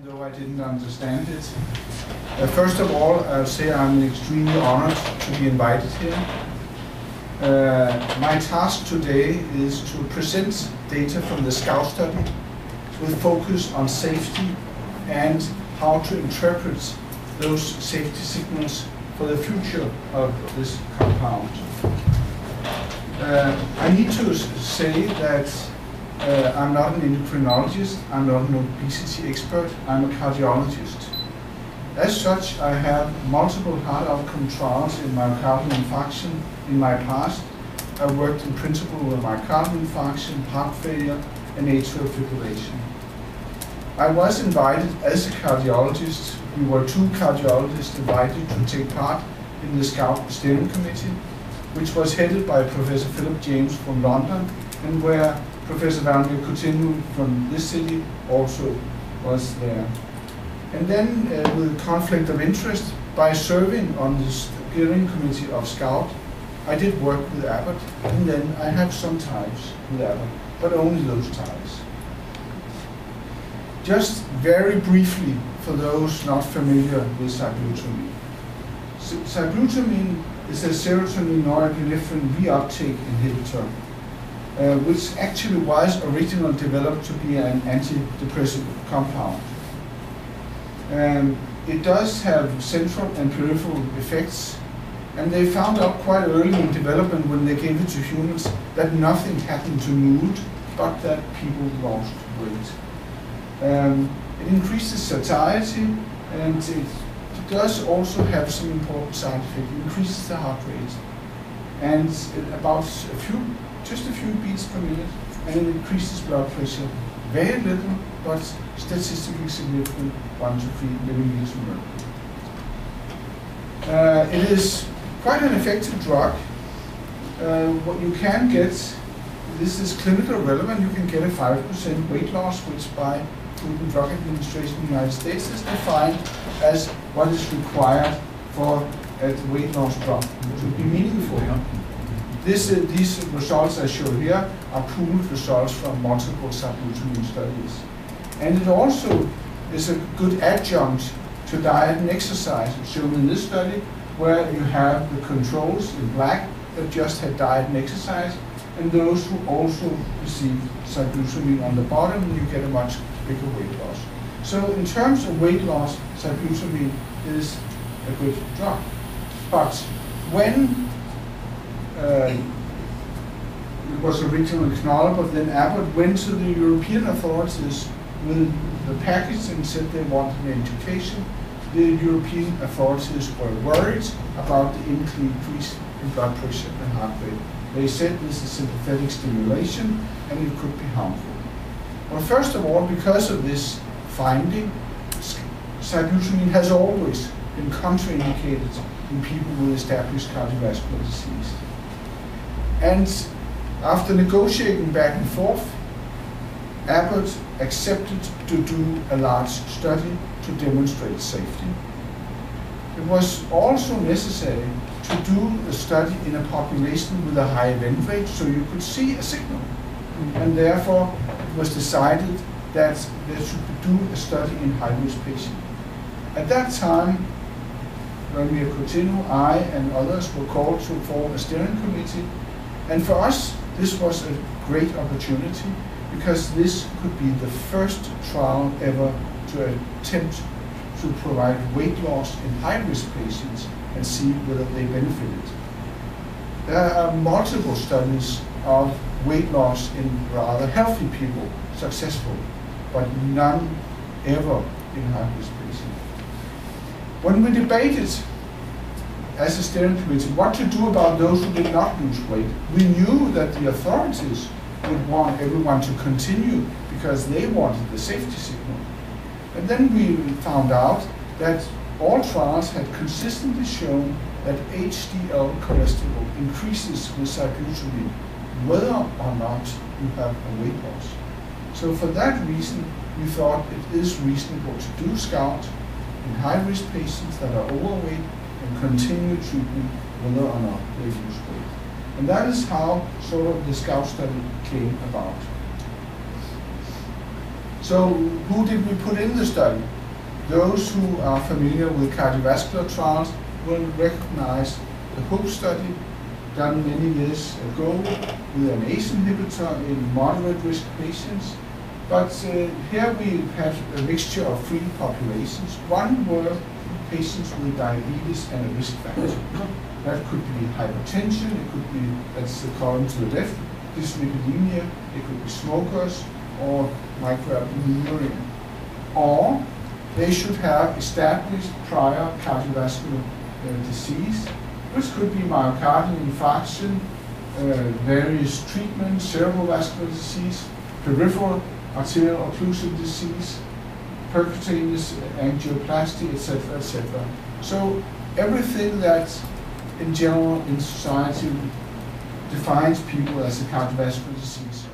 though I didn't understand it. First of all, I'll say I'm extremely honored to be invited here. My task today is to present data from the SCOUT study with focus on safety and how to interpret those safety signals for the future of this compound. I need to say that I'm not an endocrinologist, I'm not an obesity expert, I'm a cardiologist. As such, I have multiple heart outcome trials in myocardial infarction in my past. I worked in principle with myocardial infarction, heart failure, and atrial fibrillation. I was invited as a cardiologist. We were 2 cardiologists invited to take part in the SCOUT steering committee, which was headed by Professor Philip James from London, and where Professor Vladimir Coutinho from this city also was there. And then with conflict of interest, by serving on the steering committee of SCOUT, I did work with Abbott, and then I have some ties with Abbott, but only those ties. Just very briefly, for those not familiar with sibutramine. Sibutramine is a serotonin norepinephrine reuptake inhibitor, which actually was originally developed to be an antidepressant compound. It does have central and peripheral effects, and they found out quite early in development when they gave it to humans that nothing happened to mood, but that people lost weight. It increases satiety, and it does also have some important side effects. It increases the heart rate, and about just a few beats per minute, and it increases blood pressure. Very little, but statistically significant, 1 to 3 millimeters of mercury. It is quite an effective drug. What you can get, this is clinically relevant, you can get a 5% weight loss, which by Food and Drug Administration in the United States is defined as what is required for a weight loss drug to be meaningful. These results I show here are pooled results from multiple sibutramine studies. And it also is a good adjunct to diet and exercise, shown in this study, where you have the controls in black that just had diet and exercise, and those who also receive sibutramine on the bottom, and you get a much bigger weight loss. So in terms of weight loss, sibutramine is a good drug. But when it was originally Knoll, but then Abbott went to the European authorities with the package and said they wanted an education. The European authorities were worried about the increase in blood pressure and heart rate. They said this is sympathetic stimulation and it could be harmful. Well, first of all, because of this finding, sibutramine has always been contraindicated in people with established cardiovascular disease. And after negotiating back and forth, Abbott accepted to do a large study to demonstrate safety. It was also necessary to do a study in a population with a high event rate so you could see a signal. And therefore, it was decided that there should do a study in high-risk patients. At that time, Vladimir Coutinho, I, and others were called to form a steering committee. And for us, this was a great opportunity because this could be the first trial ever to attempt to provide weight loss in high-risk patients and see whether they benefited. There are multiple studies of weight loss in rather healthy people, successful, but none ever in high-risk patients. When we debated as a steering committee what to do about those who did not lose weight, we knew that the authorities would want everyone to continue because they wanted the safety signal. And then we found out that all trials had consistently shown that HDL cholesterol increases with sibutramine, whether or not you have a weight loss. So for that reason, we thought it is reasonable to do SCOUT in high-risk patients that are overweight and continue treatment whether or not they lose weight. And that is how sort of the SCOUT study came about. So who did we put in the study? Those who are familiar with cardiovascular trials will recognize the HOPE study done many years ago with an ACE inhibitor in moderate risk patients. But here we have a mixture of three populations. One were patients with diabetes and a risk factor. That could be hypertension, it could be, that's the column to the left, dyslipidemia, it could be smokers, or microalbuminuria. Or they should have established prior cardiovascular disease, which could be myocardial infarction, various treatments, cerebrovascular disease, peripheral arterial occlusive disease, percutaneous angioplasty, etc., etc. So everything that in general in society defines people as a cardiovascular disease.